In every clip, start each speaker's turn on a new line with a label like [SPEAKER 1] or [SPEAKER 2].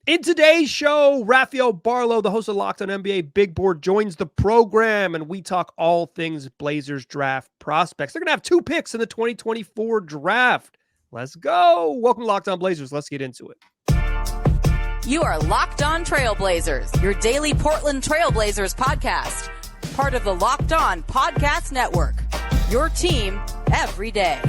[SPEAKER 1] In today's show, Rafael Barlowe, the host of Locked on NBA Big Board, joins the program, and we talk all things Blazers draft prospects. They're going to have 2 picks in the 2024 draft. Let's go. Welcome to Locked on Blazers. Let's get into it.
[SPEAKER 2] You are Locked On Trailblazers, your daily Portland Trailblazers podcast. Part of the Locked On Podcast Network, your team every day.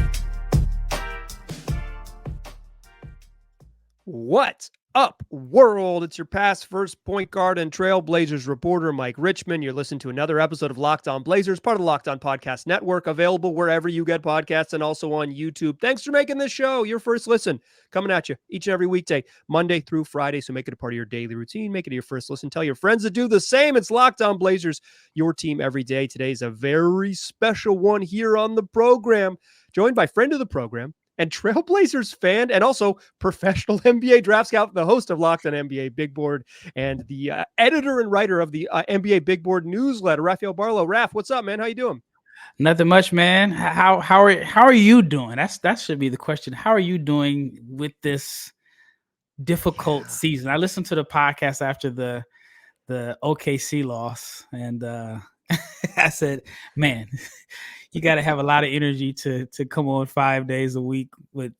[SPEAKER 1] What up, world? It's your past first point guard and Trailblazers reporter, Mike Richmond. You're listening to another episode of Locked On Blazers, part of the Locked On Podcast Network, available wherever you get podcasts and also on YouTube. Thanks for making this show your first listen. Coming at you each and every weekday, Monday through Friday. So make it a part of your daily routine. Make it your first listen. Tell your friends to do the same. It's Locked On Blazers, your team every day. Today's a very special one here on the program. Joined by friend of the program and Trailblazers fan, and also professional NBA draft scout, the host of Locked on NBA Big Board, and the editor and writer of the NBA Big Board newsletter, Rafael Barlowe. Raf, what's up, man? How you doing?
[SPEAKER 3] Nothing much, man. How are you doing? That should be the question. How are you doing with this difficult season? I listened to the podcast after the OKC loss, and I said, man, you got to have a lot of energy to come on 5 days a week with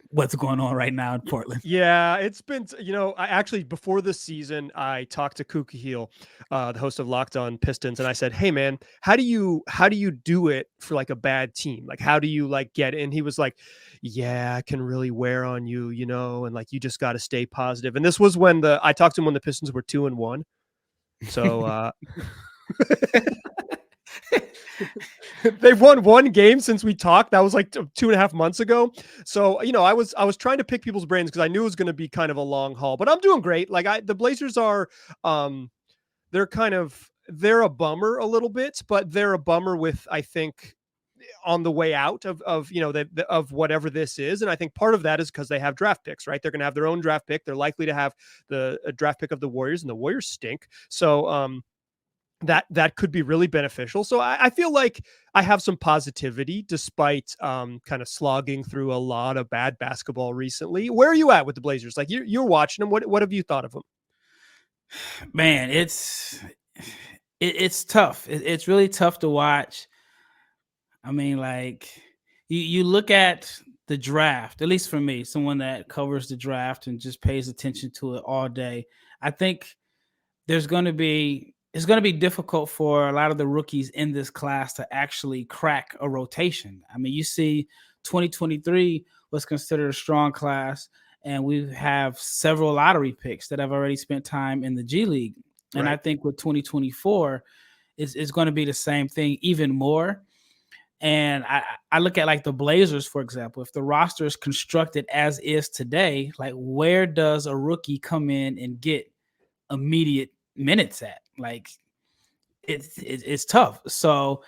[SPEAKER 3] what's going on right now in Portland.
[SPEAKER 1] Yeah, it's been, I actually, before this season, I talked to Kuka, the host of Locked On Pistons, and I said, hey man, how do you do it for like a bad team? Like, how do you like get in? He was like, yeah, it can really wear on you, and like, you just got to stay positive. And this was when I talked to him when the Pistons were 2-1. So, they've won 1 game since we talked. That was like 2.5 months ago. So, I was trying to pick people's brains because I knew it was going to be kind of a long haul, but I'm doing great. Like the Blazers are, they're a bummer a little bit, but they're a bummer with, I think, on the way out of whatever this is. And I think part of that is because they have draft picks, right? They're going to have their own draft pick. They're likely to have a draft pick of the Warriors, and the Warriors stink. So, that could be really beneficial. So I feel like I have some positivity despite kind of slogging through a lot of bad basketball recently. Where are you at with the Blazers? Like you're watching them. What have you thought of them?
[SPEAKER 3] Man, it's tough. It's really tough to watch. I mean, like you look at the draft, at least for me, someone that covers the draft and just pays attention to it all day. I think it's going to be difficult for a lot of the rookies in this class to actually crack a rotation. I mean, you see 2023 was considered a strong class, and we have several lottery picks that have already spent time in the G League. And right. I think with 2024, it's going to be the same thing, even more. And I look at like the Blazers, for example, if the roster is constructed as is today, like where does a rookie come in and get immediate minutes at? Like it's tough. So,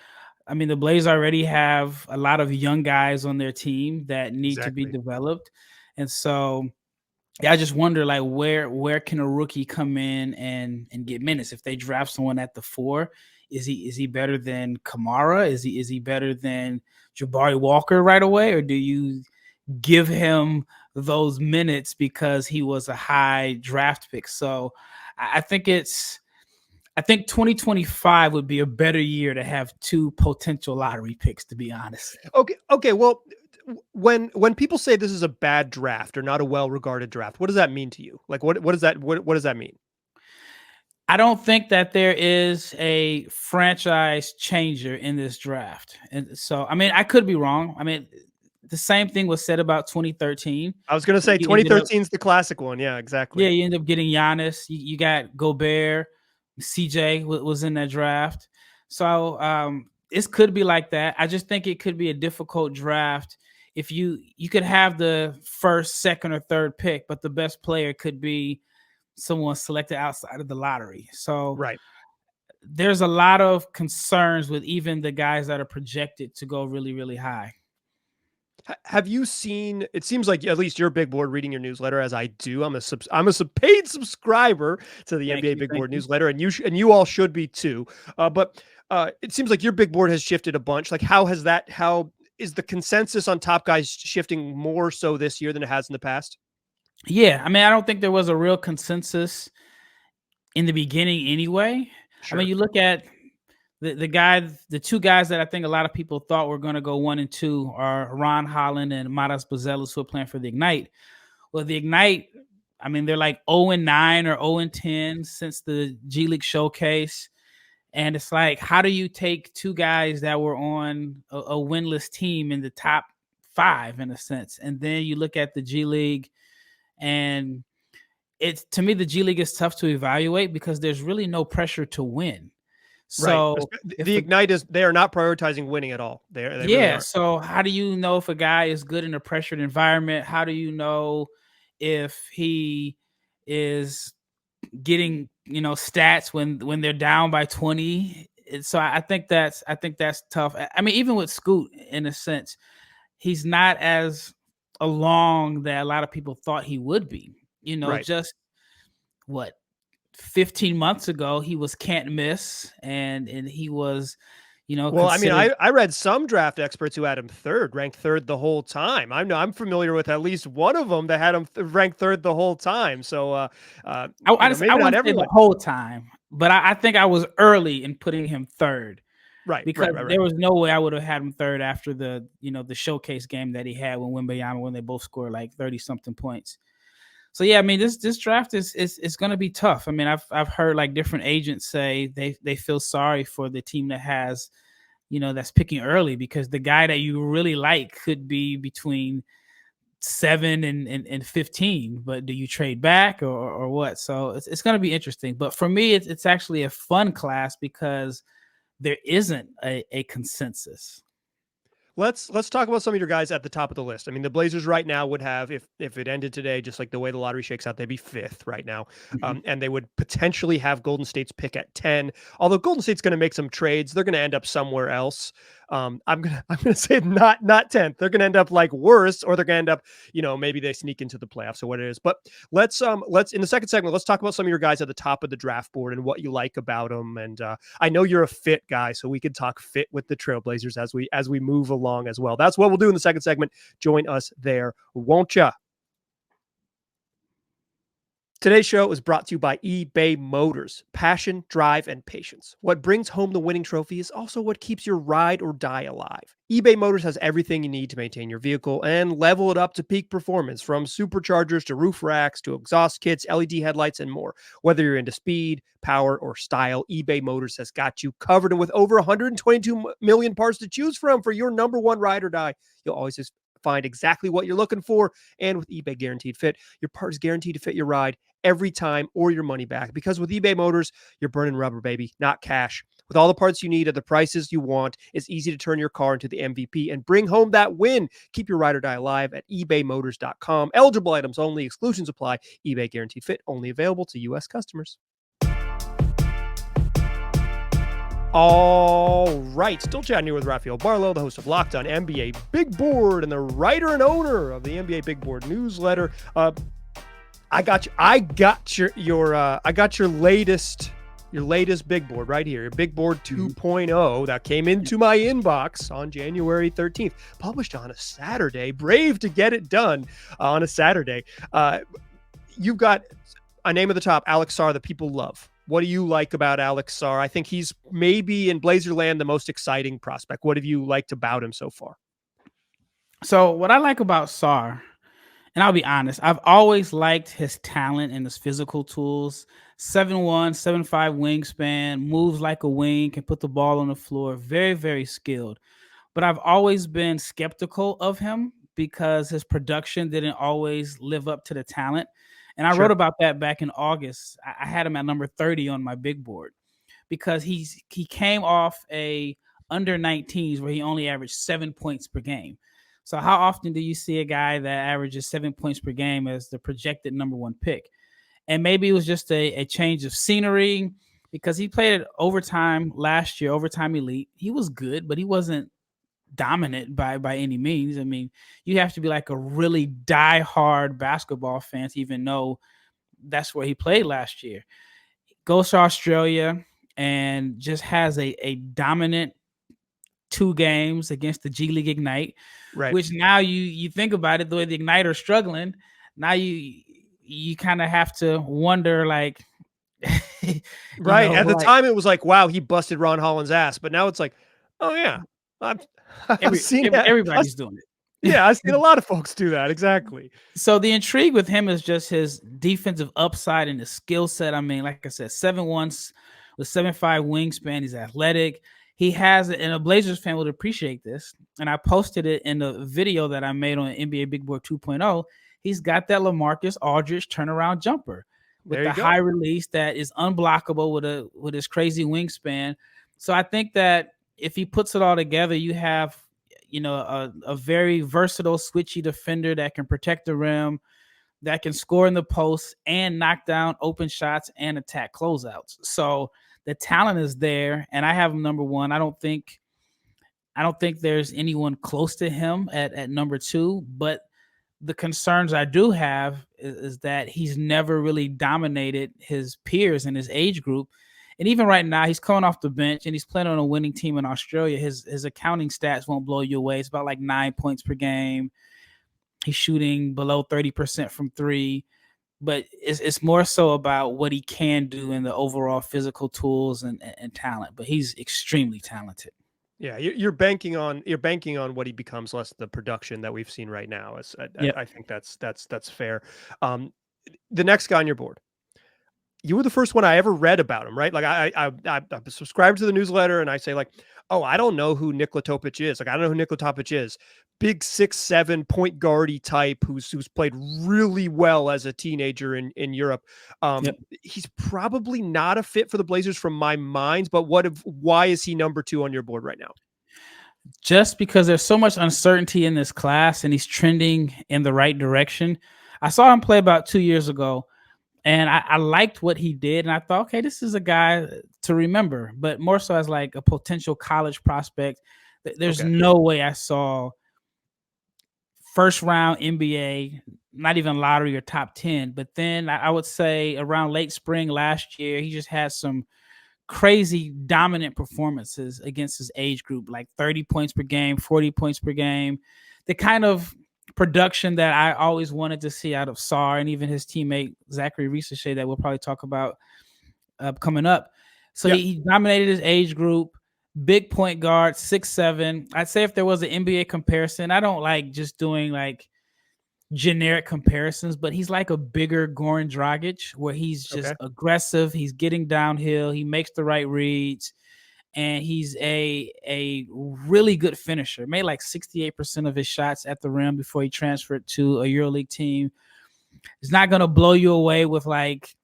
[SPEAKER 3] I mean, the Blazers already have a lot of young guys on their team that need to be developed. And so yeah, I just wonder like where can a rookie come in and get minutes? If they draft someone at the 4, is he better than Kamara? Is he better than Jabari Walker right away? Or do you give him those minutes because he was a high draft pick? So I think 2025 would be a better year to have 2 potential lottery picks, to be honest.
[SPEAKER 1] Okay. Well, when people say this is a bad draft or not a well-regarded draft, what does that mean to you? Like, what does that mean?
[SPEAKER 3] I don't think that there is a franchise changer in this draft. And so, I mean, I could be wrong. I mean, the same thing was said about 2013.
[SPEAKER 1] I was going to say 2013 is the classic one. Yeah, exactly.
[SPEAKER 3] Yeah, you end up getting Giannis. You got Gobert. CJ was in that draft. So it could be like that. I just think it could be a difficult draft. If you could have the first, second, or third pick, but the best player could be someone selected outside of the lottery. So
[SPEAKER 1] right.
[SPEAKER 3] There's a lot of concerns with even the guys that are projected to go really, really high.
[SPEAKER 1] Have you seen, it seems like at least you're a Big Board reading your newsletter, as I do. I'm a paid subscriber to the NBA Big Board newsletter, and you all should be too. But it seems like your Big Board has shifted a bunch. Like how is the consensus on top guys shifting more so this year than it has in the past?
[SPEAKER 3] Yeah, I mean, I don't think there was a real consensus in the beginning anyway.
[SPEAKER 1] Sure.
[SPEAKER 3] I mean, you look at the two guys that I think a lot of people thought were going to go 1 and 2 are Ron Holland and Matas Buzelis, who are playing for the Ignite. Well, the Ignite, I mean, they're like 0 and 9 or 0 and 10 since the G League showcase. And it's like, how do you take two guys that were on a winless team in the top 5 in a sense? And then you look at the G League, and it's, to me, the G League is tough to evaluate because there's really no pressure to win. So
[SPEAKER 1] right. The Ignite they are not prioritizing winning at all. They
[SPEAKER 3] yeah.
[SPEAKER 1] Really
[SPEAKER 3] so how do you know if a guy is good in a pressured environment? How do you know if he is getting, stats when they're down by 20? So I think that's tough. I mean, even with Scoot, in a sense, he's not as along that a lot of people thought he would be.
[SPEAKER 1] right.
[SPEAKER 3] Just what, 15 months ago, he was can't miss, and he was,
[SPEAKER 1] well, I mean, I read some draft experts who had him ranked third the whole time. I'm familiar with at least one of them that had him ranked third the whole time. So
[SPEAKER 3] I wouldn't say the whole time, but I think I was early in putting him third.
[SPEAKER 1] Right.
[SPEAKER 3] Because there was no way I would have had him third after the showcase game that he had when they both scored like 30 something points. So yeah, I mean, this draft is going to be tough. I mean, I've heard like different agents say they feel sorry for the team that has, that's picking early, because the guy that you really like could be between 7 and 15. But do you trade back or what? So it's going to be interesting. But for me, it's actually a fun class because there isn't a consensus.
[SPEAKER 1] Let's talk about some of your guys at the top of the list. I mean, the Blazers right now would have, if it ended today, just like the way the lottery shakes out, they'd be 5th right now. And they would potentially have Golden State's pick at 10. Although Golden State's going to make some trades, they're going to end up somewhere else. I'm gonna say not 10th. They're gonna end up like worse, or they're gonna end up, maybe they sneak into the playoffs or what it is. But let's in the second segment, let's talk about some of your guys at the top of the draft board and what you like about them. And I know you're a fit guy, so we could talk fit with the Trailblazers as we move along as well. That's what we'll do in the second segment. Join us there, won't ya? Today's show is brought to you by eBay Motors. Passion, drive, and patience. What brings home the winning trophy is also what keeps your ride or die alive. eBay Motors has everything you need to maintain your vehicle and level it up to peak performance, from superchargers to roof racks to exhaust kits, LED headlights, and more. Whether you're into speed, power, or style, eBay Motors has got you covered. And with over 122 million parts to choose from for your number one ride or die, you'll always just find exactly what you're looking for. And with eBay Guaranteed Fit, your part is guaranteed to fit your ride every time or your money back. Because with eBay Motors, you're burning rubber, baby, not cash. With all the parts you need at the prices you want, it's easy to turn your car into the MVP and bring home that win. Keep your ride or die alive at ebaymotors.com. Eligible items only. Exclusions apply. eBay Guaranteed Fit only available to U.S. customers. All right, still chatting here with Rafael Barlowe, the host of Locked On NBA Big Board and the writer and owner of the NBA Big Board newsletter. I got your latest big board right here, your Big Board 2.0 that came into my inbox on January 13th, published on a Saturday. Brave to get it done on a Saturday. You've got a name at the top, Alex Sarr, that people love. What do you like about Alex Sarr? I think he's maybe in Blazerland the most exciting prospect. What have you liked about him so far?
[SPEAKER 3] So what I like about Sarr, and I'll be honest, I've always liked his talent and his physical tools. 7'1", 7'5" wingspan, moves like a wing, can put the ball on the floor. Very, very skilled. But I've always been skeptical of him because his production didn't always live up to the talent. And I wrote about that back in August. I had him at number 30 on my big board because he came off a under 19s where he only averaged 7 points per game. So how often do you see a guy that averages 7 points per game as the projected number one pick? And maybe it was just a change of scenery because he played at overtime last year, overtime elite. He was good, but he wasn't dominant by any means. I mean, you have to be like a really diehard basketball fan to even know that's where he played last year. Goes to Australia and just has a dominant 2 games against the G League Ignite,
[SPEAKER 1] right?
[SPEAKER 3] Which now you think about it, the way the Ignite are struggling, now you kind of have to wonder, like,
[SPEAKER 1] Right. At the time, it was like, wow, he busted Ron Holland's ass. But now it's like, oh yeah, I've seen that.
[SPEAKER 3] Everybody's doing it.
[SPEAKER 1] Yeah, I've seen a lot of folks do that. Exactly.
[SPEAKER 3] So the intrigue with him is just his defensive upside and his skill set. I mean, like I said, 7'1" with 7'5" wingspan. He's athletic. He has, and a Blazers fan would appreciate this, and I posted it in the video that I made on NBA Big Board 2.0. He's got that LaMarcus Aldridge turnaround jumper with the high release that is unblockable with his crazy wingspan. So I think that if he puts it all together, you have, you know, a very versatile switchy defender that can protect the rim, that can score in the post and knock down open shots and attack closeouts. So the talent is there, and I have him number one. I don't think there's anyone close to him at number two, but the concerns I do have is that he's never really dominated his peers in his age group. And even right now, he's coming off the bench and he's playing on a winning team in Australia. His accounting stats won't blow you away. It's about like 9 points per game. He's shooting below 30% from three. But it's more so about what he can do in the overall physical tools and talent. But he's extremely talented.
[SPEAKER 1] Yeah, you're banking on what he becomes, less the production that we've seen right now. I think that's fair. The next guy on your board, you were the first one I ever read about him, right? Like I subscribed to the newsletter, and I say like, oh, I don't know who Nikola Topic is. Like I don't know who Nikola Topic is. Big 6'7" point guardy type who's played really well as a teenager in Europe. He's probably not a fit for the Blazers from my mind, but why is he number two on your board right now?
[SPEAKER 3] Just because there's so much uncertainty in this class and he's trending in the right direction. I saw him play about 2 years ago, and I liked what he did. And I thought, okay, this is a guy to remember, but more so as like a potential college prospect. There's no way I saw first round NBA, not even lottery or top 10. But then I would say around late spring last year, he just had some crazy dominant performances against his age group, like 30 points per game, 40 points per game. The kind of production that I always wanted to see out of Sarr and even his teammate Zaccharie Risacher that we'll probably talk about coming up. So he dominated his age group. Big point guard, 6'7". I'd say if there was an NBA comparison, I don't like just doing like generic comparisons, but he's like a bigger Goran Dragic, where he's just aggressive. He's getting downhill. He makes the right reads, and he's a really good finisher. Made like 68% of his shots at the rim before he transferred to a EuroLeague team. He's not going to blow you away with like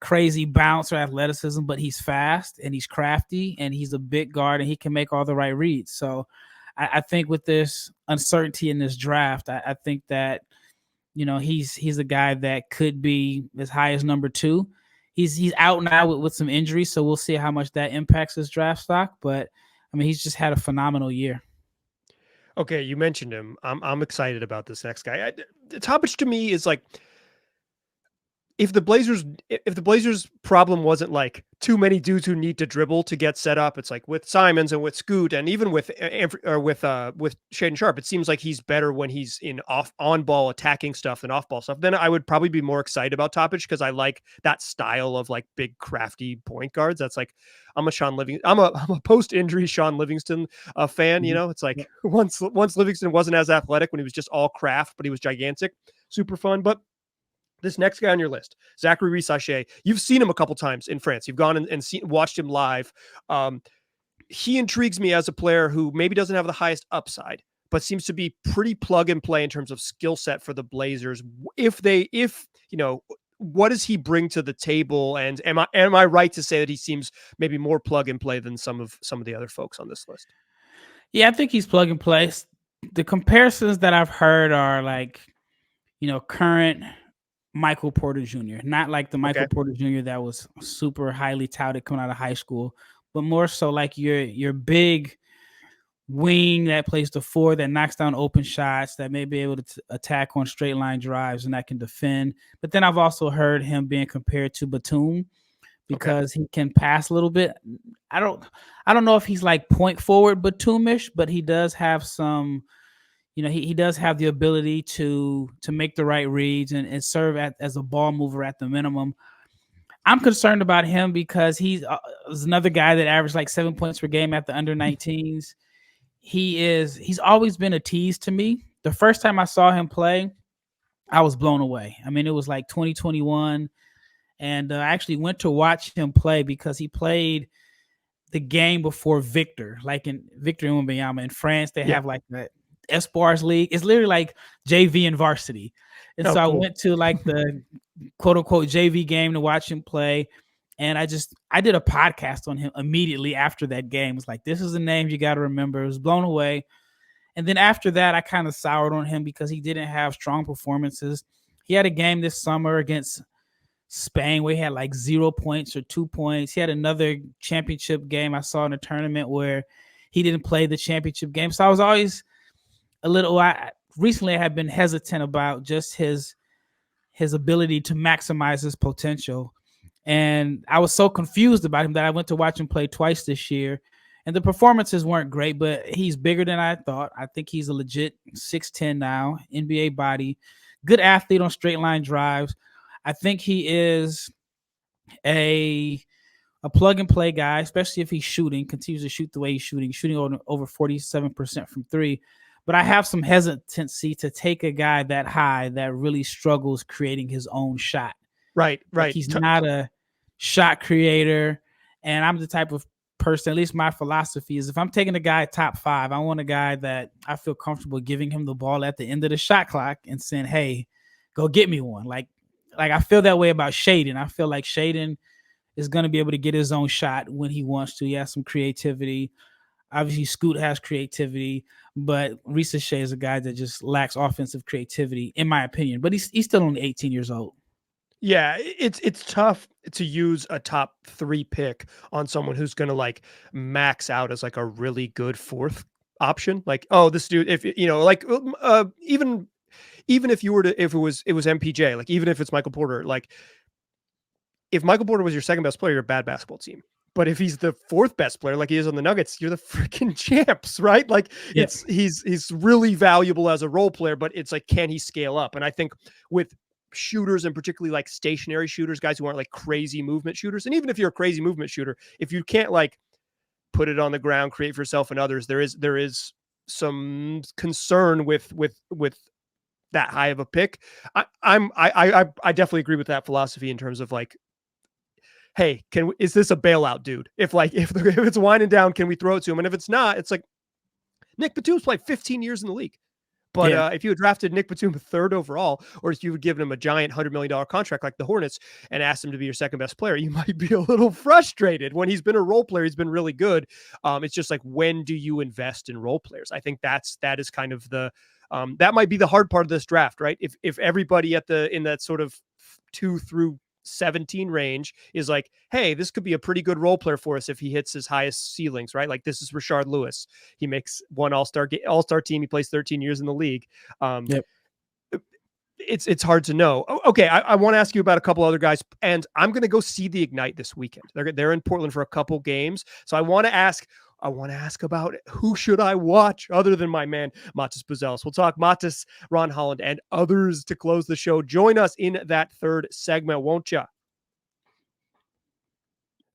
[SPEAKER 3] crazy bounce or athleticism, but he's fast and he's crafty and he's a big guard and he can make all the right reads. So I think with this uncertainty in this draft, I think that, you know, he's a guy that could be as high as number two. He's out now with some injuries, so we'll see how much that impacts his draft stock. But I mean, he's just had a phenomenal year.
[SPEAKER 1] Okay, you mentioned him. I'm excited about this next guy. Topic to me is like, if the Blazers problem wasn't like too many dudes who need to dribble to get set up, it's like with Simons and with Scoot and even with Shaedon Sharpe, it seems like he's better when he's in on ball attacking stuff than off ball stuff. Then I would probably be more excited about Topic because I like that style of like big crafty point guards. That's like, I'm a post injury Sean Livingston fan. You know, it's like once Livingston wasn't as athletic when he was just all craft, but he was gigantic, super fun. But this next guy on your list, Zaccharie Risacher, you've seen him a couple times in France. You've gone and watched him live. He intrigues me as a player who maybe doesn't have the highest upside, but seems to be pretty plug and play in terms of skill set for the Blazers. What does he bring to the table? And am I right to say that he seems maybe more plug and play than some of the other folks on this list?
[SPEAKER 3] Yeah, I think he's plug and play. The comparisons that I've heard are like, you know, current Michael Porter Jr., not like the Michael Porter Jr. that was super highly touted coming out of high school, but more so like your big wing that plays the four, that knocks down open shots, that may be able to attack on straight line drives and that can defend. But then I've also heard him being compared to Batum because he can pass a little bit. I don't know if he's like point forward Batumish, but he does have some, he does have the ability to make the right reads and serve as a ball mover at the minimum. I'm concerned about him because he's another guy that averaged like 7 points per game at the under 19s. He's always been a tease to me. The first time I saw him play, I was blown away. I mean, it was like 2021, and I actually went to watch him play because he played the game before Victor, like in Victor Wembanyama in France. They have like the Espoirs League. It's literally like JV and varsity. And so cool. I went to like the quote unquote JV game to watch him play. And I did a podcast on him immediately after that game. It was like, this is a name you got to remember. I was blown away. And then after that, I kind of soured on him because he didn't have strong performances. He had a game this summer against Spain where he had like 0 points or 2 points. He had another championship game I saw in a tournament where he didn't play the championship game. So I was always a little, recently I have been hesitant about just his ability to maximize his potential. And I was so confused about him that I went to watch him play twice this year. And the performances weren't great, but he's bigger than I thought. I think he's a legit 6'10" now, NBA body, good athlete on straight line drives. I think he is a plug and play guy, especially if he's continues to shoot the way he's shooting over 47% from three. But I have some hesitancy to take a guy that high that really struggles creating his own shot.
[SPEAKER 1] Right.
[SPEAKER 3] Like he's not a shot creator. And I'm the type of person, at least my philosophy is if I'm taking a guy top 5, I want a guy that I feel comfortable giving him the ball at the end of the shot clock and saying, hey, go get me one. Like I feel that way about Shaedon. I feel like Shaedon is going to be able to get his own shot when he wants to. He has some creativity. Obviously, Scoot has creativity, but Risacher is a guy that just lacks offensive creativity, in my opinion. But he's still only 18 years old.
[SPEAKER 1] Yeah, it's tough to use a top 3 pick on someone who's going to like max out as like a really good 4th option. Like, oh, this dude, if like even if you were to, if it was MPJ, like even if it's Michael Porter, like if Michael Porter was your second best player, you're a bad basketball team. But if he's the 4th best player, like he is on the Nuggets, you're the freaking champs, right? Like he's really valuable as a role player, but it's like, can he scale up? And I think with shooters, and particularly like stationary shooters, guys who aren't like crazy movement shooters, and even if you're a crazy movement shooter, if you can't like put it on the ground, create for yourself and others, there is some concern with that high of a pick. I definitely agree with that philosophy in terms of like, hey, is this a bailout dude? If it's winding down, can we throw it to him? And if it's not, it's like Nick Batum's played 15 years in the league. But if you had drafted Nick Batum 3rd overall, or if you had given him a giant $100 million contract like the Hornets and asked him to be your second best player, you might be a little frustrated. When he's been a role player, he's been really good. It's just like, when do you invest in role players? I think that is kind of the that might be the hard part of this draft, right? If everybody in that sort of 2 through 17 range is like, hey, this could be a pretty good role player for us if he hits his highest ceilings, right? Like this is Rashard Lewis. He makes one all-star team. He plays 13 years in the league. It's hard to know. Okay, I want to ask you about a couple other guys, and I'm going to go see the Ignite this weekend. They're in Portland for a couple games, so I want to ask about who should I watch other than my man, Matas Buzelis. We'll talk Matas, Ron Holland, and others to close the show. Join us in that 3rd segment, won't ya?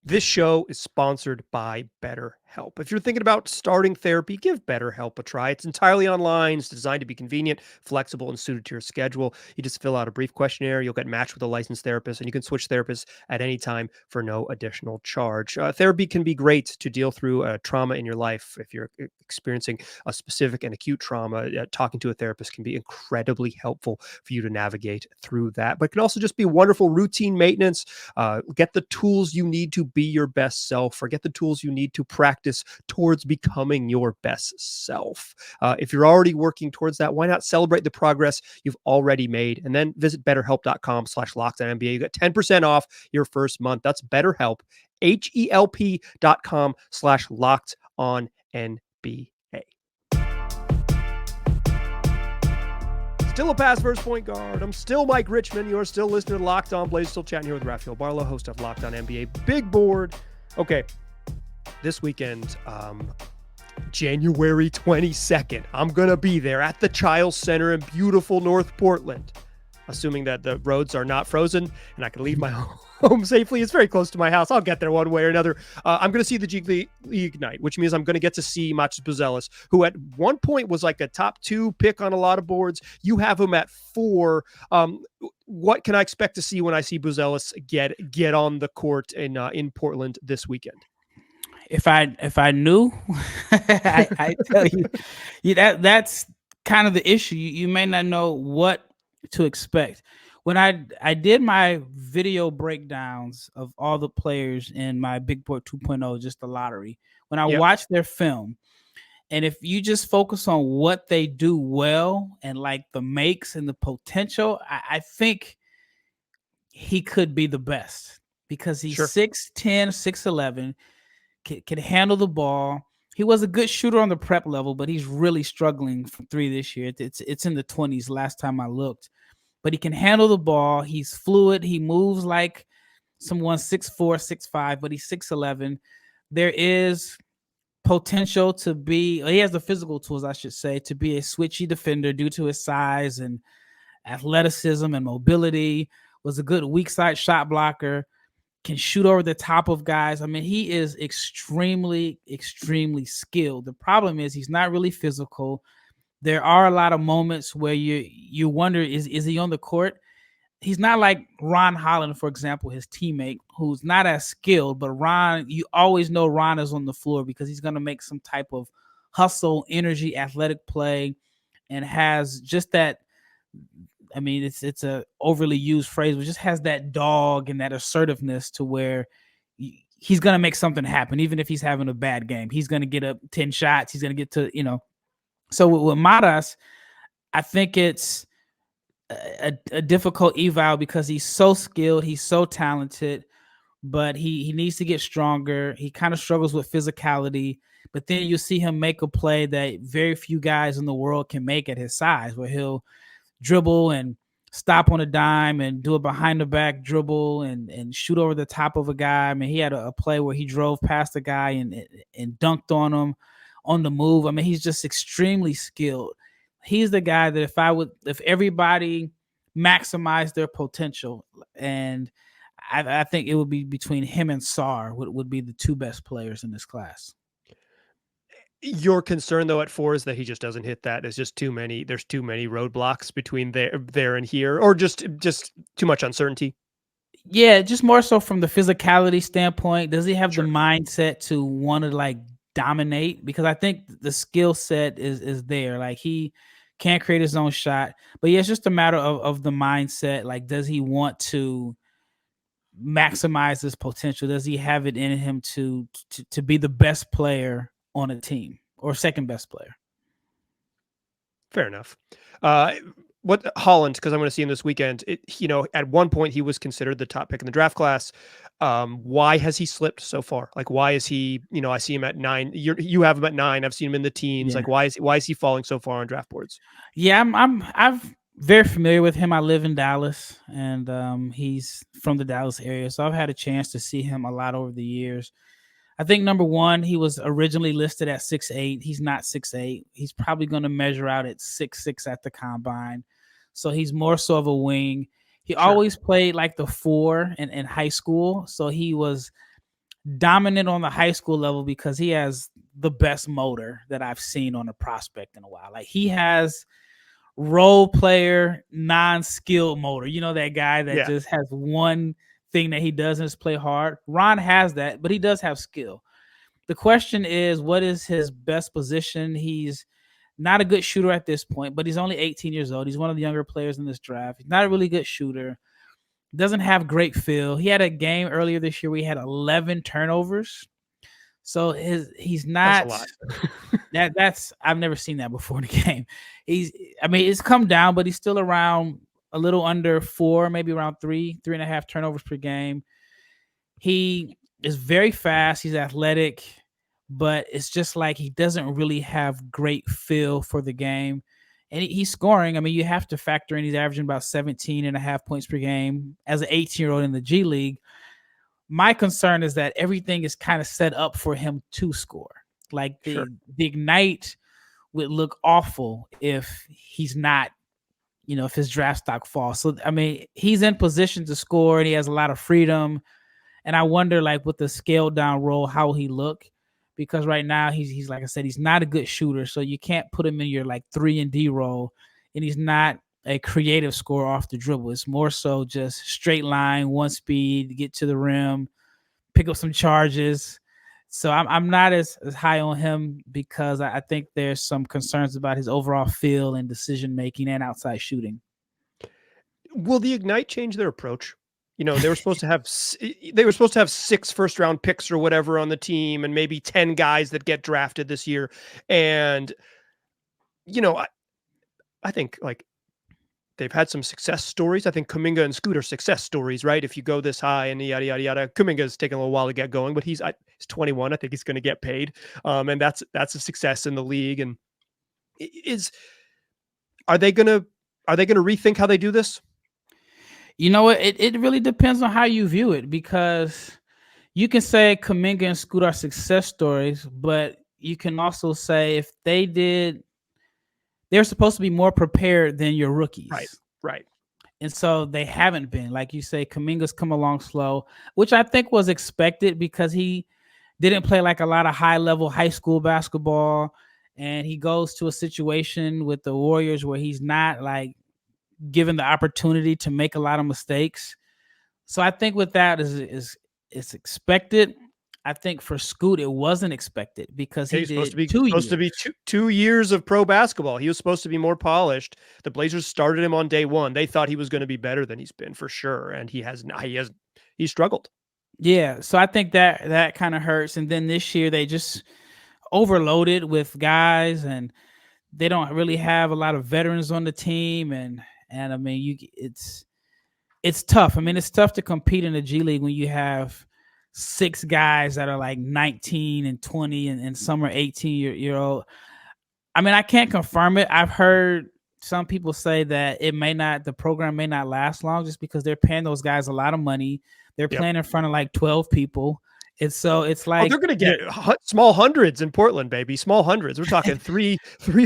[SPEAKER 1] This show is sponsored by BetterHelp. If you're thinking about starting therapy, give BetterHelp a try. It's entirely online. It's designed to be convenient, flexible, and suited to your schedule. You just fill out a brief questionnaire. You'll get matched with a licensed therapist, and you can switch therapists at any time for no additional charge. Therapy can be great to deal through a trauma in your life. If you're experiencing a specific and acute trauma, talking to a therapist can be incredibly helpful for you to navigate through that. But it can also just be wonderful routine maintenance. Get the tools you need to be your best self, or get the tools you need to practice towards becoming your best self. If you're already working towards that, why not celebrate the progress you've already made? And then visit betterhelp.com/LockedOnNBA. You got 10% off your first month. That's BetterHelp, HELP.com/LockedOnNBA. Still a pass first point guard. I'm still Mike Richmond. You're still listening to Locked On Blazers. Still chatting here with Rafael Barlowe, host of Locked On NBA. Big board. Okay, this weekend, January 22nd. I'm going to be there at the Chiles Center in beautiful North Portland, assuming that the roads are not frozen and I can leave my home safely. It's very close to my house. I'll get there one way or another. I'm going to see the G League night, which means I'm going to get to see Machas Buzelis, who at one point was like a top 2 pick on a lot of boards. You have him at 4. What can I expect to see when I see Buzelis get on the court in Portland this weekend?
[SPEAKER 3] If I knew, I tell you, that's kind of the issue. You may not know what to expect. When I did my video breakdowns of all the players in my Big Board 2.0, just the lottery, when I watched their film, and if you just focus on what they do well and like the makes and the potential, I think he could be the best because he's 6'10", 6'11", can handle the ball. He was a good shooter on the prep level, but he's really struggling from 3 this year. It's in the 20s last time I looked. But he can handle the ball. He's fluid. He moves like someone 6'4", 6'5", but he's 6'11". There is potential to be, he has the physical tools, I should say, to be a switchy defender due to his size and athleticism and mobility. Was a good weak side shot blocker. Can shoot over the top of guys. I mean, he is extremely, extremely skilled. The problem is he's not really physical. There are a lot of moments where you wonder, is he on the court? He's not like Ron Holland, for example, his teammate, who's not as skilled, but Ron, you always know Ron is on the floor because he's going to make some type of hustle, energy, athletic play, and has just that. I mean, it's a overly used phrase, but just has that dog and that assertiveness to where he's going to make something happen. Even if he's having a bad game, he's going to get up 10 shots. He's going to get to, So with Matas, I think it's a difficult eval because he's so skilled. He's so talented, but he needs to get stronger. He kind of struggles with physicality, but then you see him make a play that very few guys in the world can make at his size, where he'll dribble and stop on a dime and do a behind the back dribble and shoot over the top of a guy. I mean, he had a play where he drove past a guy and dunked on him on the move. I mean, he's just extremely skilled. He's the guy that if everybody maximized their potential, and I think it would be between him and Sarr would be the 2 best players in this class.
[SPEAKER 1] Your concern, though, at 4 is that he just doesn't hit that. There's just too many. There's too many roadblocks between there and here, or just too much uncertainty.
[SPEAKER 3] Yeah, just more so from the physicality standpoint. Does he have the mindset to want to like dominate? Because I think the skill set is there. Like he can create his own shot, but yeah, it's just a matter of the mindset. Like, does he want to maximize his potential? Does he have it in him to be the best player on a team or second best player?
[SPEAKER 1] Fair enough. What Holland, because I'm going to see him this weekend. At one point he was considered the top pick in the draft class. Why has he slipped so far? Like, why is he? I see him at 9. You have him at 9. I've seen him in the teens. Yeah. Like, why is he falling so far on draft boards?
[SPEAKER 3] Yeah, I'm very familiar with him. I live in Dallas, and he's from the Dallas area, so I've had a chance to see him a lot over the years. I think number one, he was originally listed at 6'8". He's not 6'8". He's probably going to measure out at 6'6" at the combine. So he's more so of a wing. He always played like the 4 in high school. So he was dominant on the high school level because he has the best motor that I've seen on a prospect in a while. Like, he has role player, non-skilled motor. That guy that just has one thing that he does is play hard. Ron has that, but he does have skill. The question is, what is his best position? He's not a good shooter at this point, but he's only 18 years old. He's one of the younger players in this draft. He's not a really good shooter. Doesn't have great feel. He had a game earlier this year where he had 11 turnovers. So he's not. That's a lot. that's I've never seen that before in a game. It's come down, but he's still around a little under 4, maybe around 3.5 turnovers per game. He is very fast. He's athletic, but it's just like he doesn't really have great feel for the game. And he's scoring. I mean, you have to factor in he's averaging about 17.5 points per game as an 18-year-old in the G League. My concern is that everything is kind of set up for him to score. Like
[SPEAKER 1] Sure.
[SPEAKER 3] the Ignite would look awful if he's not, if his draft stock falls. So I mean, he's in position to score and he has a lot of freedom. And I wonder, like, with the scaled down role, how will he look? Because right now he's like I said, he's not a good shooter, so you can't put him in your like 3-and-D role, and he's not a creative scorer off the dribble. It's more so just straight line, one speed, get to the rim, pick up some charges. So I'm not as high on him because I think there's some concerns about his overall feel and decision making and outside shooting.
[SPEAKER 1] Will the Ignite change their approach? They were supposed to have 6 first-round picks or whatever on the team, and maybe 10 guys that get drafted this year. And I think like they've had some success stories. I think Kuminga and Scoot are success stories, right? If you go this high and yada yada yada. Kuminga's taking a little while to get going, but he's 21. I think he's going to get paid, and that's a success in the league. And are they going to rethink how they do this?
[SPEAKER 3] You know what? It really depends on how you view it, because you can say Kuminga and Scoot are success stories, but you can also say if they're supposed to be more prepared than your rookies.
[SPEAKER 1] Right.
[SPEAKER 3] And so they haven't been. Like you say, Kuminga's come along slow, which I think was expected because he didn't play like a lot of high-level high school basketball, and he goes to a situation with the Warriors where he's not like given the opportunity to make a lot of mistakes. So I think with that is expected. I think for Scoot it wasn't expected because he's supposed to be
[SPEAKER 1] 2 years of pro basketball. He was supposed to be more polished. The Blazers started him on day one. They thought he was going to be better than he's been for sure, and he struggled.
[SPEAKER 3] Yeah, so I think that kind of hurts. And then this year they just overloaded with guys, and they don't really have a lot of veterans on the team. And I mean, it's tough. I mean, it's tough to compete in the G League when you have 6 guys that are like 19 and 20 and some are 18 year old. I mean, I can't confirm it. I've heard some people say that the program may not last long just because they're paying those guys a lot of money. They're playing in front of like 12 people. And so it's like
[SPEAKER 1] they're going to get small hundreds in Portland, baby. Small hundreds. We're talking 3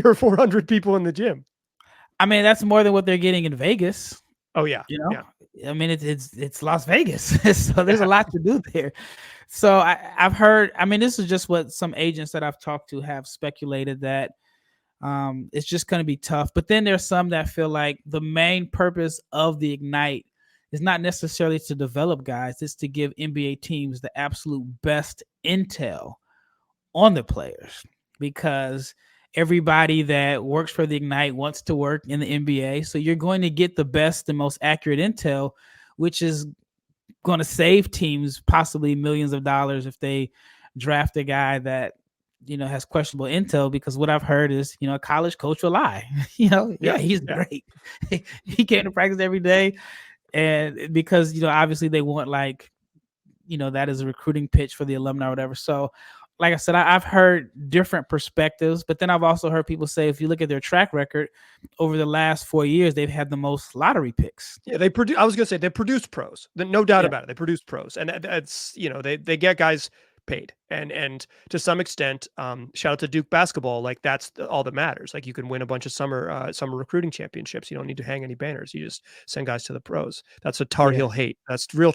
[SPEAKER 1] or 400 people in the gym. I
[SPEAKER 3] mean, that's more than what they're getting in Vegas.
[SPEAKER 1] Oh yeah.
[SPEAKER 3] Yeah. I mean, it's Las Vegas. So there's a lot to do there. So I've heard, I mean, this is just what some agents that I've talked to have speculated that it's just going to be tough. But then there's some that feel like the main purpose of the Ignite is not necessarily to develop guys. It's to give NBA teams the absolute best intel on the players, because everybody that works for the Ignite wants to work in the NBA. So you're going to get the best and most accurate intel, which is going to save teams possibly millions of dollars if they draft a guy that, has questionable intel. Because what I've heard is, a college coach will lie. He's great. He came to practice every day. And because, obviously they want like, that is a recruiting pitch for the alumni or whatever. So like I said, I've heard different perspectives, but then I've also heard people say, if you look at their track record over the last 4 years, they've had the most lottery picks.
[SPEAKER 1] Yeah, they produce pros. No doubt about it. They produce pros, and that's they get guys paid, and to some extent, shout out to Duke basketball. Like that's all that matters. Like you can win a bunch of summer recruiting championships. You don't need to hang any banners. You just send guys to the pros. That's a Tar Heel hate. That's real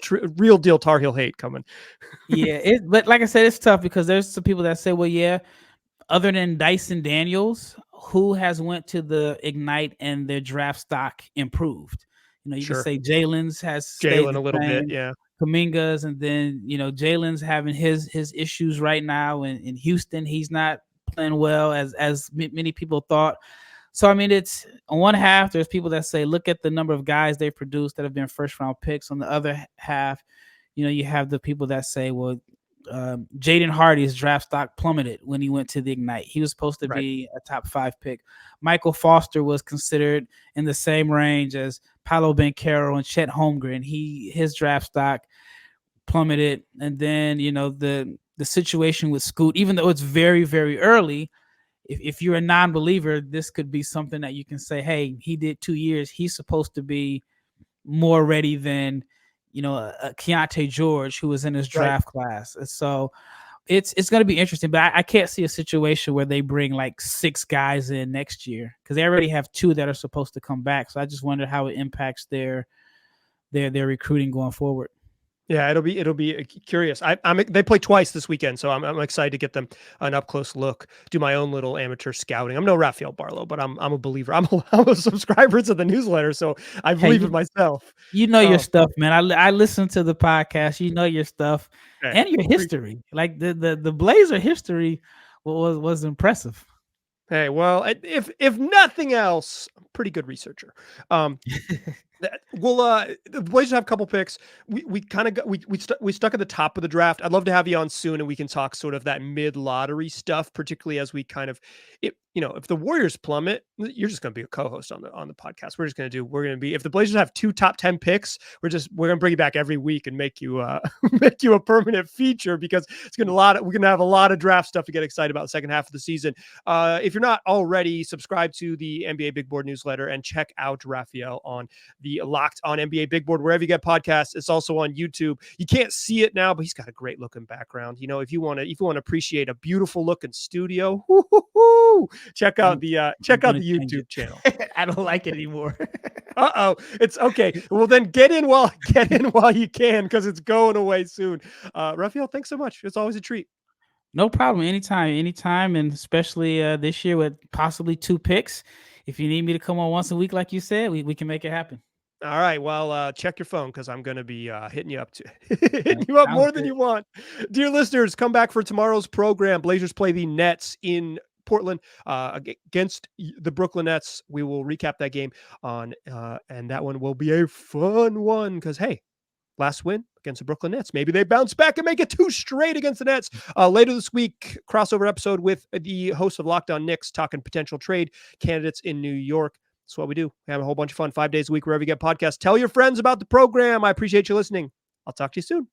[SPEAKER 1] deal Tar Heel hate coming.
[SPEAKER 3] But like I said, it's tough because there's some people that say, well, yeah, other than Dyson Daniels, who has went to the Ignite and their draft stock improved? You can say Jalen's has
[SPEAKER 1] Jalen a little bit, yeah.
[SPEAKER 3] Kuminga's, and then Jalen's having his issues right now in Houston. He's not playing well as many people thought. So I mean, it's on one half there's people that say look at the number of guys they've produced that have been first round picks. On the other half, you have the people that say, well, Jaden Hardy's draft stock plummeted when he went to the Ignite. He was supposed to be a top 5 pick. Michael Foster was considered in the same range as Paolo Banchero and Chet Holmgren. His draft stock plummeted. And then, the situation with Scoot, even though it's very, very early, if you're a non-believer, this could be something that you can say, hey, he did 2 years. He's supposed to be more ready than, a Keontae George who was in his draft class. And so it's going to be interesting, but I can't see a situation where they bring like 6 guys in next year because they already have 2 that are supposed to come back. So I just wonder how it impacts their recruiting going forward.
[SPEAKER 1] Yeah, it'll be curious. They play twice this weekend, so I'm excited to get them an up close look. Do my own little amateur scouting. I'm no Rafael Barlowe, but I'm a believer. I'm a subscriber to the newsletter, so I believe in myself.
[SPEAKER 3] You know your stuff, man. I listen to the podcast. You know your stuff and your history. Like the Blazer history was impressive.
[SPEAKER 1] Hey, well, if nothing else, I'm a pretty good researcher. The Blazers have a couple picks. We kind of we stuck at the top of the draft. I'd love to have you on soon, and we can talk sort of that mid lottery stuff, particularly as we kind of, if the Warriors plummet, you're just going to be a co-host on the podcast. We're going to be if the Blazers have 2 top 10 picks, we're going to bring you back every week and make you make you a permanent feature because we're going to have a lot of draft stuff to get excited about the second half of the season. If you're not already, subscribe to the NBA Big Board newsletter and check out Rafael on the Locked On NBA Big Board wherever you get podcasts. It's also on YouTube. You can't see it now, but he's got a great looking background. If you want to appreciate a beautiful looking studio, check out the YouTube channel.
[SPEAKER 3] I don't like it anymore.
[SPEAKER 1] It's okay. Well, then get in while you can, because it's going away soon. Rafael, thanks so much. It's always a treat.
[SPEAKER 3] No problem. Anytime, and especially this year with possibly 2 picks. If you need me to come on once a week, like you said, we can make it happen.
[SPEAKER 1] All right. Well, check your phone because I'm going to be hitting you up more than you want. Dear listeners, come back for tomorrow's program. Blazers play the Nets in Portland against the Brooklyn Nets. We will recap that game and that one will be a fun one because, hey, last win against the Brooklyn Nets. Maybe they bounce back and make it 2 straight against the Nets. Later this week, crossover episode with the host of Locked On Knicks talking potential trade candidates in New York. That's what we do. We have a whole bunch of fun 5 days a week wherever you get podcasts. Tell your friends about the program. I appreciate you listening. I'll talk to you soon.